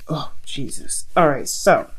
Oh, Jesus. All right, so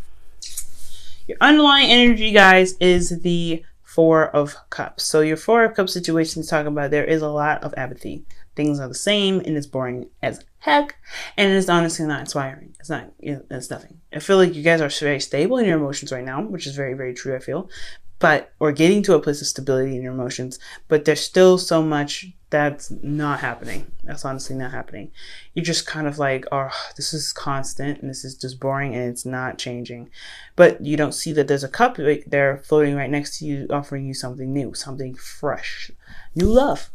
your underlying energy, guys, is the Four of Cups. So your Four of Cups situation is talking about there is a lot of apathy. Things are the same, and it's boring as heck, and it's honestly not inspiring. It's not. It's nothing. I feel like you guys are very stable in your emotions right now, which is very, very true. I feel, but or getting to a place of stability in your emotions, but there's still so much that's not happening. That's honestly not happening. You're just kind of like, oh, this is constant and this is just boring and it's not changing. But you don't see that there's a cup right there floating right next to you, offering you something new, something fresh, new love.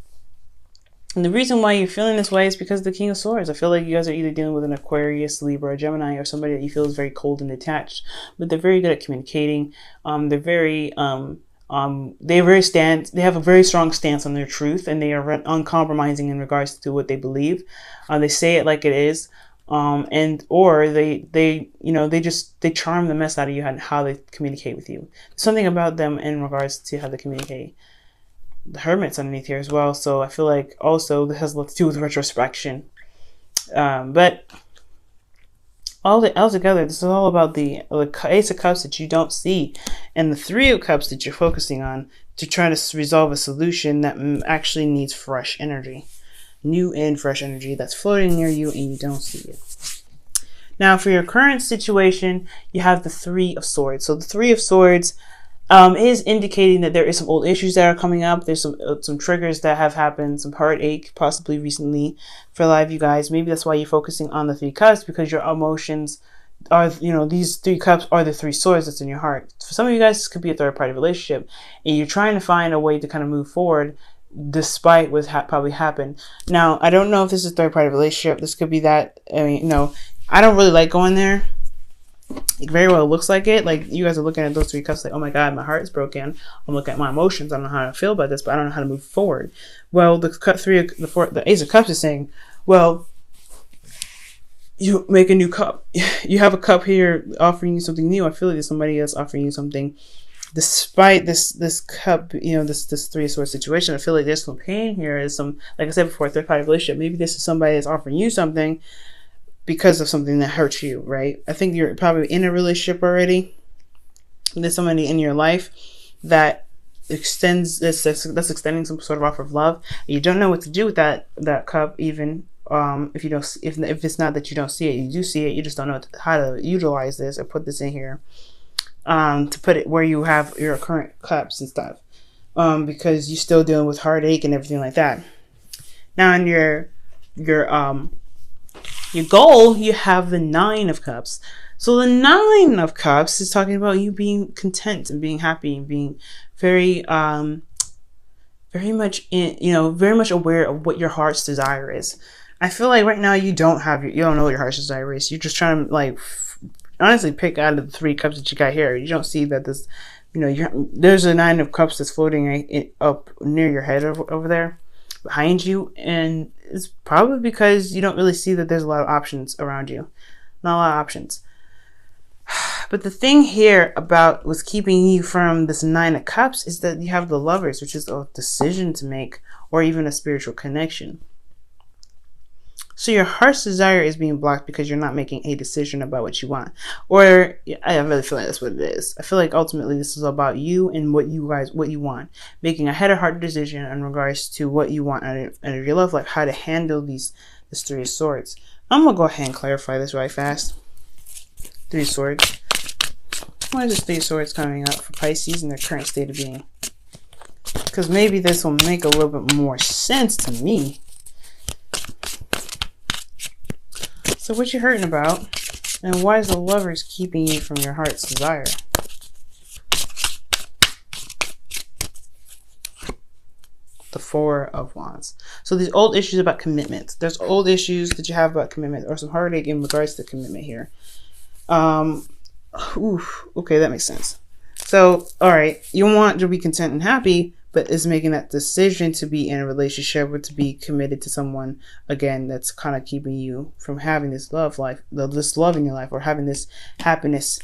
And the reason why you're feeling this way is because of the King of Swords. I feel like you guys are either dealing with an Aquarius, Libra, or Gemini, or somebody that you feel is very cold and detached. But they're very good at communicating. They're very they have a very strong stance on their truth, and they are uncompromising in regards to what they believe. They say it like it is. Or they charm the mess out of you and how they communicate with you. Something about them in regards to how they communicate. The Hermit's underneath here as well, so I feel like also this has a lot to do with retrospection. But altogether, this is all about the Ace of Cups that you don't see, and the Three of Cups that you're focusing on to try to resolve a solution that actually needs fresh energy, new and fresh energy that's floating near you, and you don't see it. Now, for your current situation, you have the Three of Swords. So the Three of Swords is indicating that there is some old issues that are coming up. There's some triggers that have happened, some heartache possibly recently for a lot of you guys. Maybe that's why you're focusing on the Three Cups, because your emotions are, these Three Cups are the Three Swords that's in your heart. For some of you guys, this could be a third-party relationship, and you're trying to find a way to kind of move forward despite what probably happened. Now, I don't know if this is a third-party relationship. This could be that. I mean, I don't really like going there. It very well looks like it. Like, you guys are looking at those Three Cups like, oh my God, my heart is broken. I'm looking at my emotions. I don't know how to feel about this, but I don't know how to move forward. Well, the Ace of Cups is saying, well, you make a new cup. You have a cup here offering you something new. I feel like there's somebody else offering you something. Despite this cup, this Three of Swords situation, I feel like there's some pain here. There's some, like I said before, third-party relationship. Maybe this is somebody that's offering you something because of something that hurts you, right? I think you're probably in a relationship already. There's somebody in your life that extends that's extending some sort of offer of love. You don't know what to do with that cup, even if it's not that you don't see it, you do see it. You just don't know how to utilize this or put this in here to put it where you have your current cups and stuff, because you're still dealing with heartache and everything like that. Now, in your goal, you have the Nine of Cups. So the Nine of Cups is talking about you being content and being happy and being very much aware of what your heart's desire is. I feel like right now you don't know what your heart's desire is. You're just trying to honestly pick out of the Three Cups that you got here. You don't see that this, there's a Nine of Cups that's floating up near your head over there, behind you, and it's probably because you don't really see that there's a lot of options around you. Not a lot of options. But the thing here about what's keeping you from this Nine of Cups is that you have the Lovers, which is a decision to make, or even a spiritual connection. So your heart's desire is being blocked because you're not making a decision about what you want. Or I really feel like that's what it is. I feel like ultimately this is about you and what you want. Making a head or heart decision in regards to what you want out of your love life, how to handle this Three of Swords. I'm going to go ahead and clarify this right fast. Three of Swords. Why is this Three of Swords coming up for Pisces in their current state of being? Because maybe this will make a little bit more sense to me. So what you hurting about, and why is the Lovers keeping you from your heart's desire? The Four of Wands. So these old issues about commitment. There's old issues that you have about commitment, or some heartache in regards to commitment here. Okay, that makes sense. So, all right, you want to be content and happy, but is making that decision to be in a relationship or to be committed to someone, again, that's kind of keeping you from having this love life, this love in your life, or having this happiness,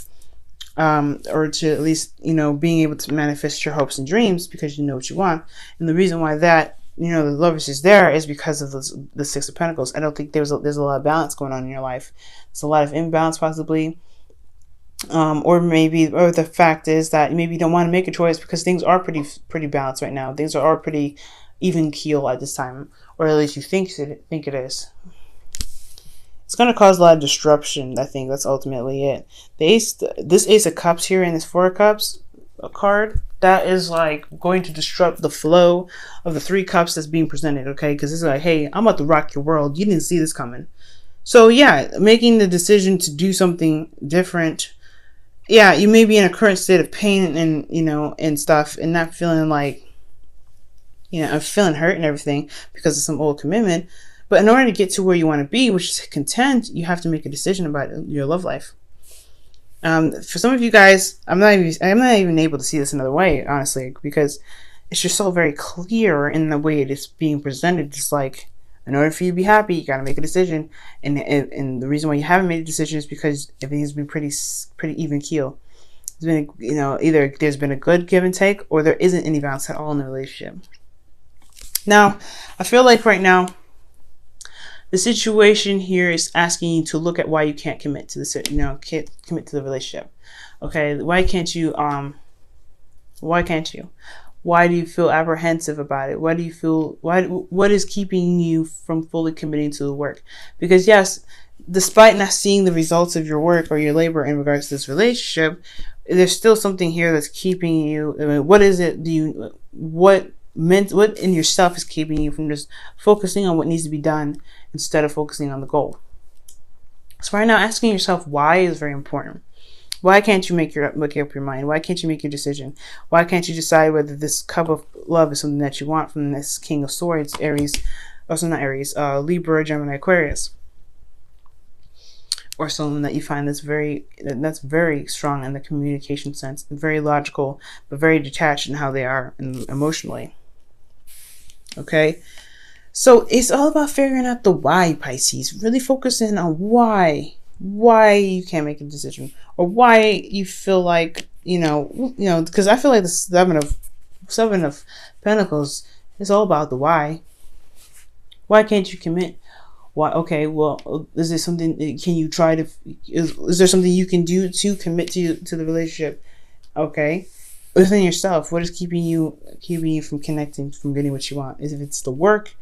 or to at least, being able to manifest your hopes and dreams because you know what you want. And the reason why that the Lovers is there is because of the Six of Pentacles. I don't think there's a lot of balance going on in your life. There's a lot of imbalance possibly. Or the fact is that maybe you don't want to make a choice because things are pretty balanced right now. Things are pretty even keel at this time, or at least you think it is. It's going to cause a lot of disruption. I think that's ultimately it. This Ace of Cups here and this Four of Cups card, that is like going to disrupt the flow of the Three Cups that's being presented, okay? Because it's like, hey, I'm about to rock your world. You didn't see this coming. So yeah, making the decision to do something different. Yeah, you may be in a current state of pain and, and stuff, and not feeling like, I'm feeling hurt and everything because of some old commitment. But in order to get to where you want to be, which is content, you have to make a decision about your love life. For some of you guys, I'm not even able to see this another way, honestly, because it's just so very clear in the way it is being presented. Just like, in order for you to be happy, you got to make a decision, and the reason why you haven't made a decision is because everything's been pretty even keel. There's been, either there's been a good give and take, or there isn't any balance at all in the relationship. Now, I feel like right now, the situation here is asking you to look at why you can't commit to can't commit to the relationship. Okay, why can't you? Why can't you? Why do you feel apprehensive about it? What is keeping you from fully committing to the work? Because yes, despite not seeing the results of your work or your labor in regards to this relationship, there's still something here that's keeping you. I mean, what is it? What in yourself is keeping you from just focusing on what needs to be done instead of focusing on the goal? So right now, asking yourself why is very important. Why can't you make up your mind? Why can't you make your decision? Why can't you decide whether this cup of love is something that you want from this King of Swords, Libra, Gemini, Aquarius, or something that you find that's very strong in the communication sense, very logical, but very detached in how they are emotionally. Okay, so it's all about figuring out the why, Pisces. Really focusing on why you can't make a decision, or why you feel like because I feel like the seven of Pentacles is all about the why. Why can't you commit? Why? Okay, well, is there something? Can you try to? Is there something you can do to commit to the relationship? Okay, within yourself, what is keeping you from connecting, from getting what you want? Is if it's the work,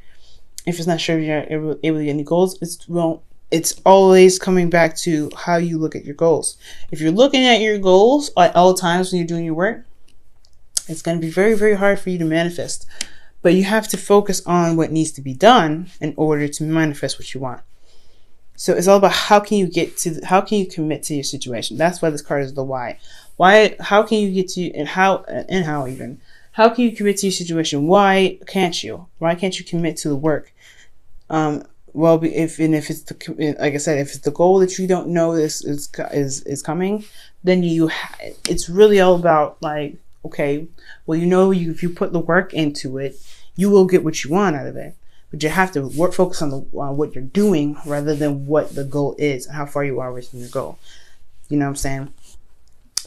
if it's not sure you're able to get any goals, it's always coming back to how you look at your goals. If you're looking at your goals at all times when you're doing your work, it's going to be very, very hard for you to manifest. But you have to focus on what needs to be done in order to manifest what you want. So it's all about how can you commit to your situation. That's why this card is the why. How can you get to, and how can you commit to your situation? Why can't you? Why can't you commit to the work? Well, if it's like I said, if it's the goal that you don't know this is coming, then it's really all about like, okay, well, if you put the work into it, you will get what you want out of it. But you have to focus on what you're doing rather than what the goal is and how far you are from your goal. You know what I'm saying?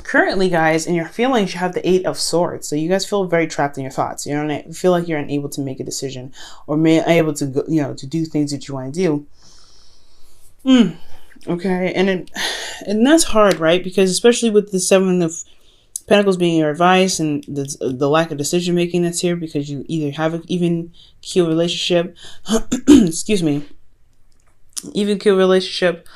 Currently, guys, in your feelings, you have the Eight of Swords. So you guys feel very trapped in your thoughts. You don't feel like you're unable to make a decision or unable to go, to do things that you want to do. Okay, and that's hard, right? Because especially with the Seven of Pentacles being your advice and the lack of decision making that's here, because you either have an even keel relationship, excuse me, even keel relationship,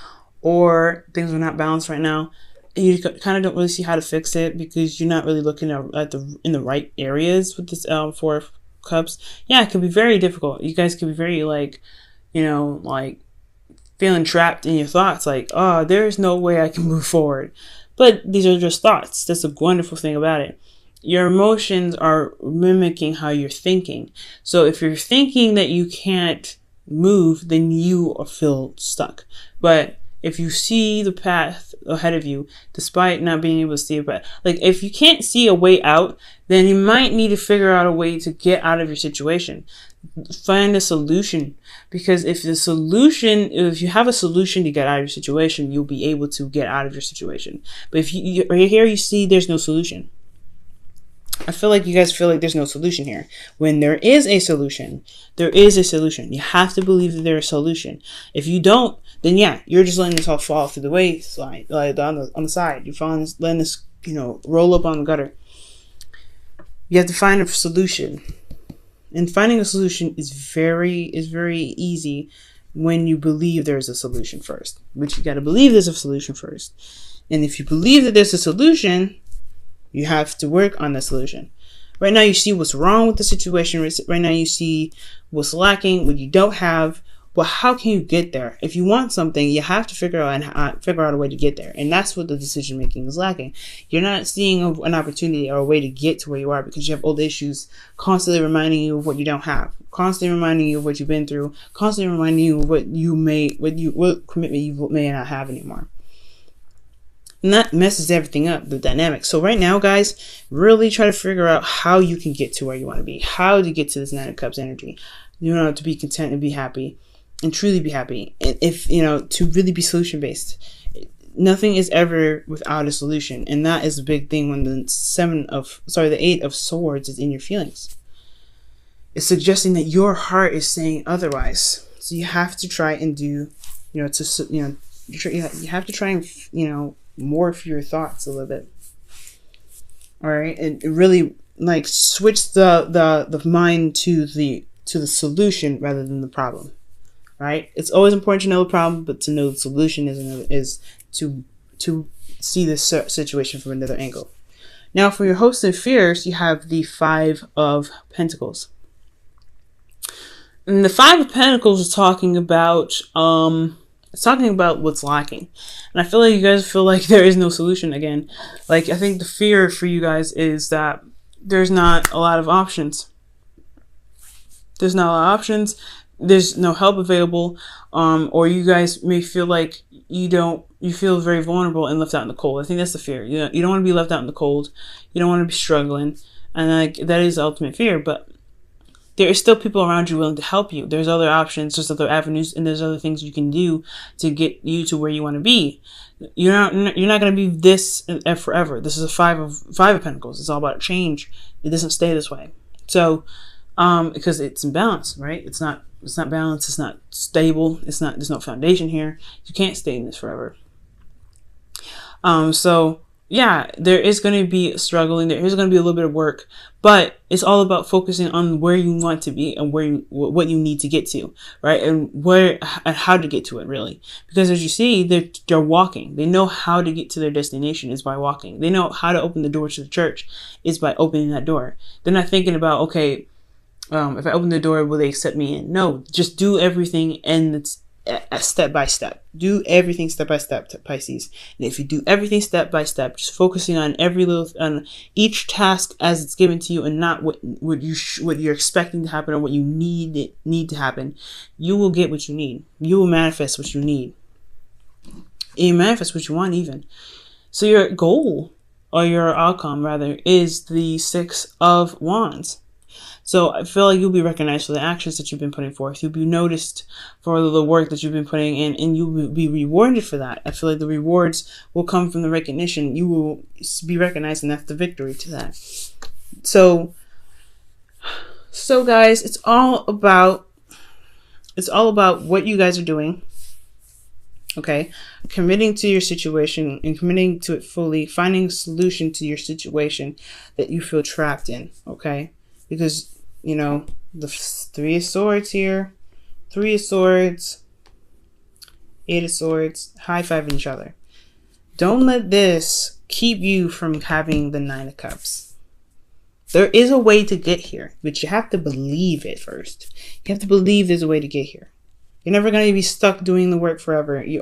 or things are not balanced right now. You kind of don't really see how to fix it because you're not really looking at in the right areas with this Four of Cups. Yeah, it can be very difficult. You guys can be very like feeling trapped in your thoughts, like, oh, there's no way I can move forward. But these are just thoughts. That's a wonderful thing about it. Your emotions are mimicking how you're thinking. So if you're thinking that you can't move, then you feel stuck. But if you see the path ahead of you, despite not being able to see it, but like if you can't see a way out, then you might need to figure out a way to get out of your situation. Find a solution, because if you have a solution to get out of your situation, you'll be able to get out of your situation. But if you right here, you see there's no solution. I feel like you guys feel like there's no solution here. When there is a solution, there is a solution. You have to believe that there's a solution. If you don't, then yeah, you're just letting this all fall through the wayside, like on the side. You're letting this, roll up on the gutter. You have to find a solution. And finding a solution is very easy when you believe there's a solution first. But you got to believe there's a solution first. And if you believe that there's a solution, you have to work on the solution. Right now you see what's wrong with the situation. Right now you see what's lacking, what you don't have. Well, how can you get there? If you want something, you have to figure out a way to get there. And that's what the decision making is lacking. You're not seeing an opportunity or a way to get to where you are because you have old issues constantly reminding you of what you don't have, constantly reminding you of what you've been through, constantly reminding you of what commitment you may not have anymore. And that messes everything up, the dynamic. So right now, guys, really try to figure out how you can get to where you want to be, how to get to this Nine of Cups energy, to be content and be happy. And truly be happy. And if, to really be solution based. Nothing is ever without a solution. And that is a big thing when the Eight of Swords is in your feelings. It's suggesting that your heart is saying otherwise. So you have to try and do, you have to try and, morph your thoughts a little bit. All right. And really switch the mind to the solution rather than the problem. Right? It's always important to know the problem, but to know the solution is to see the situation from another angle. Now, for your hopes and fears, you have the Five of Pentacles. And the Five of Pentacles is talking about what's lacking. And I feel like you guys feel like there is no solution again. I think the fear for you guys is that there's not a lot of options. There's not a lot of options. There's no help available, or you guys may feel like you feel very vulnerable and left out in the cold. I think that's the fear. You don't want to be left out in the cold. You don't want to be struggling, and that is the ultimate fear. But there is still people around you willing to help you. There's other options, there's other avenues, and there's other things you can do to get you to where you want to be. You're not going to be this forever. This is a five of Pentacles. It's all about change. It doesn't stay this way. So, because it's imbalance, right? It's not balanced. It's not stable. There's no foundation here. You can't stay in this forever. So yeah, there is going to be struggling. There is going to be a little bit of work, but it's all about focusing on where you want to be and what you need to get to, right? And how to get to it, really. Because as you see, they're walking. They know how to get to their destination is by walking. They know how to open the door to the church is by opening that door. They're not thinking about, okay, if I open the door, will they accept me in? No, just do everything and it's step by step. Do everything step by step, Pisces. And if you do everything step by step, just focusing on on each task as it's given to you, and not what you're expecting to happen or what you need to happen, you will get what you need. You will manifest what you need. You manifest what you want, even. So your goal, or your outcome rather, is the Six of Wands. So I feel like you'll be recognized for the actions that you've been putting forth. You'll be noticed for the work that you've been putting in, and you will be rewarded for that. I feel like the rewards will come from the recognition. You will be recognized, and that's the victory to that. So guys, it's all about what you guys are doing. Okay, committing to your situation and committing to it fully, finding a solution to your situation that you feel trapped in. Okay, because the Three of Swords here, Three of Swords, Eight of Swords, high-fiving each other. Don't let this keep you from having the Nine of Cups. There is a way to get here, but you have to believe it first. You have to believe there's a way to get here. You're never going to be stuck doing the work forever. You're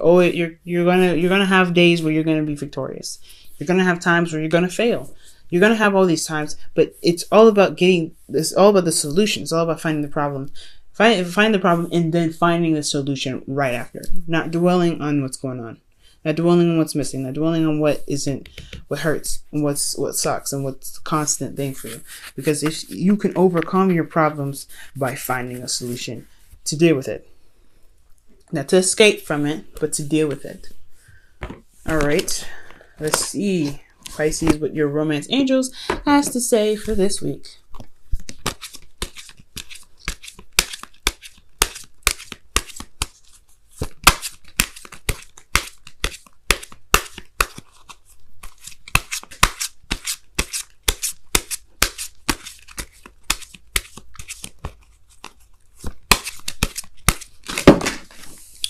gonna have days where you're going to be victorious. You're going to have times where you're going to fail. You're going to have all these times, but it's all about it's all about the solution. It's all about finding the problem. Find the problem and then finding the solution right after. Not dwelling on what's going on. Not dwelling on what's missing. Not dwelling on what hurts and what sucks and what's the constant thing for you. Because if you can overcome your problems by finding a solution to deal with it. Not to escape from it, but to deal with it. All right. Let's see Pisces, what your romance angels has to say for this week.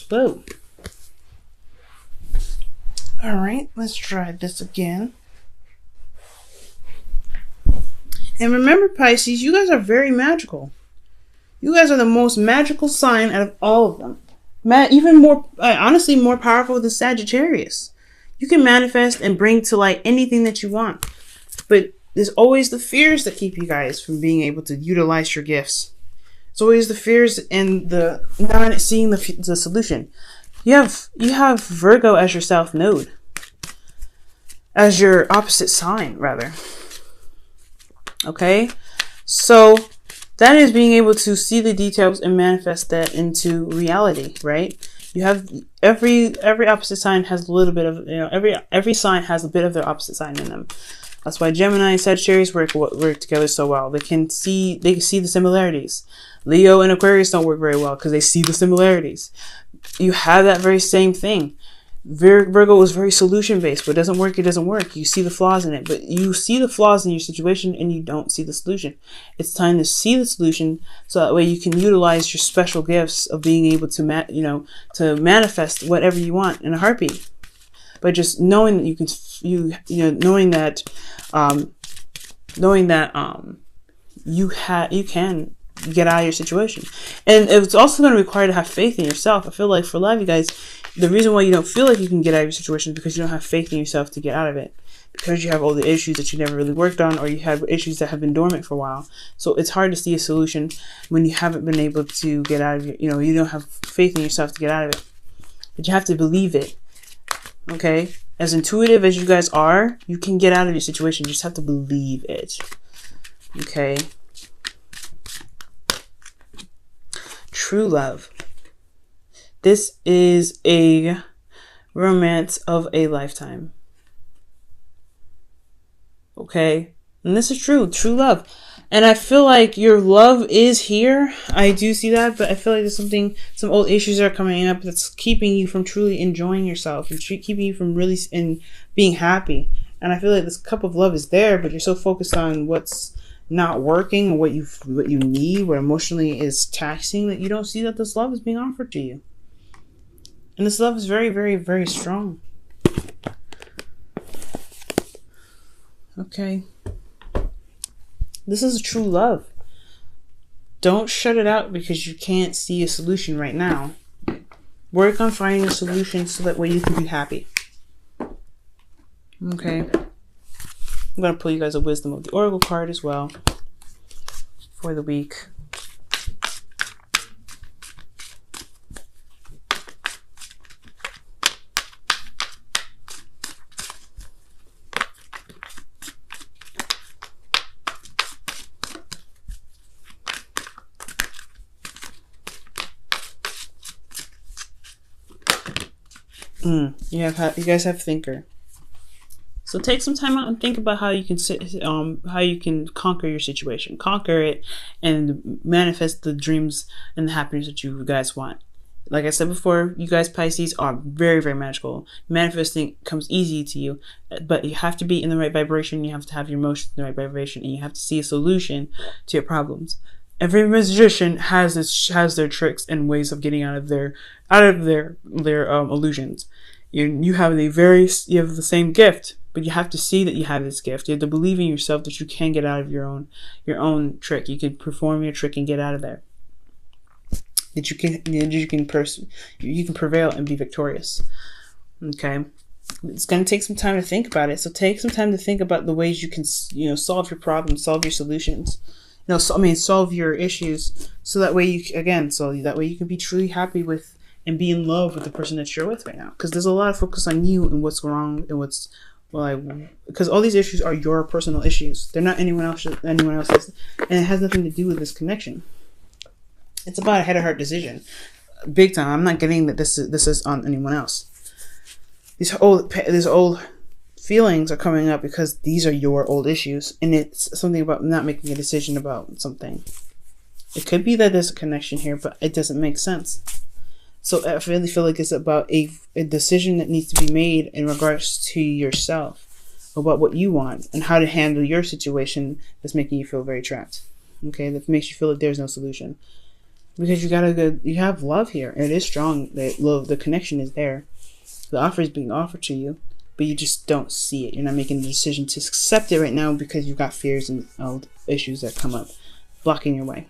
Whoa. All right, let's try this again. And remember, Pisces, you guys are very magical. You guys are the most magical sign out of all of them. Even more, honestly, more powerful than Sagittarius. You can manifest and bring to light anything that you want. But there's always the fears that keep you guys from being able to utilize your gifts. It's always the fears and the not seeing the solution. You have Virgo as your South Node. As your opposite sign, rather. Okay? So that is being able to see the details and manifest that into reality, right? You have every opposite sign has a little bit of, every sign has a bit of their opposite sign in them. That's why Gemini and Sagittarius work together so well. They can see the similarities. Leo and Aquarius don't work very well because they see the similarities. You have that very same thing. Virgo is very solution based. What doesn't work, it doesn't work. You see the flaws in it, but you see the flaws in your situation and you don't see the solution. It's time to see the solution so that way you can utilize your special gifts of being able to to manifest whatever you want in a heartbeat. But just knowing that knowing that you can get out of your situation. And it's also going to require to have faith in yourself. I feel like for a lot of you guys, the reason why you don't feel like you can get out of your situation is because you don't have faith in yourself to get out of it. Because you have all the issues that you never really worked on, or you have issues that have been dormant for a while. So it's hard to see a solution when you haven't been able to get out of it. You don't have faith in yourself to get out of it. But you have to believe it. Okay? As intuitive as you guys are, you can get out of your situation. You just have to believe it. Okay? True love. This is a romance of a lifetime. Okay? And this is true love. And I feel like your love is here. I do see that, but I feel like there's some old issues are coming up that's keeping you from truly enjoying yourself and keeping you from really being happy. And I feel like this cup of love is there, but you're so focused on what's not working or what you need, what emotionally is taxing, that you don't see that this love is being offered to you. And this love is very, very, very strong. Okay. This is a true love. Don't shut it out because you can't see a solution right now. Work on finding a solution so that way you can be happy. Okay. I'm going to pull you guys a Wisdom of the Oracle card as well for the week. You guys have Thinker. So take some time out and think about how you can conquer your situation, conquer it, and manifest the dreams and the happiness that you guys want. Like I said before, you guys Pisces are very, very magical. Manifesting comes easy to you, but you have to be in the right vibration. You have to have your emotions in the right vibration, and you have to see a solution to your problems. Every magician has their tricks and ways of getting out of their illusions. You have the same gift, but you have to see that you have this gift. You have to believe in yourself that you can get out of your own trick. You can perform your trick and get out of there. That you can prevail and be victorious. Okay, it's going to take some time to think about it. So take some time to think about the ways you can solve your problems, solve your solutions. Solve your issues, so that way you can be truly happy with and be in love with the person that you're with right now. Because there's a lot of focus on you and what's wrong and because all these issues are your personal issues. They're not anyone else's, and it has nothing to do with this connection. It's about a head or heart decision, big time. I'm not getting that this is on anyone else. These old feelings are coming up because these are your old issues, and it's something about not making a decision about something. It could be that there's a connection here, but it doesn't make sense. So I really feel like it's about a decision that needs to be made in regards to yourself, about what you want and how to handle your situation that's making you feel very trapped. Okay, that makes you feel like there's no solution. Because you have love here. It is strong. The connection is there. The offer is being offered to you, but you just don't see it. You're not making the decision to accept it right now because you've got fears and issues that come up, blocking your way.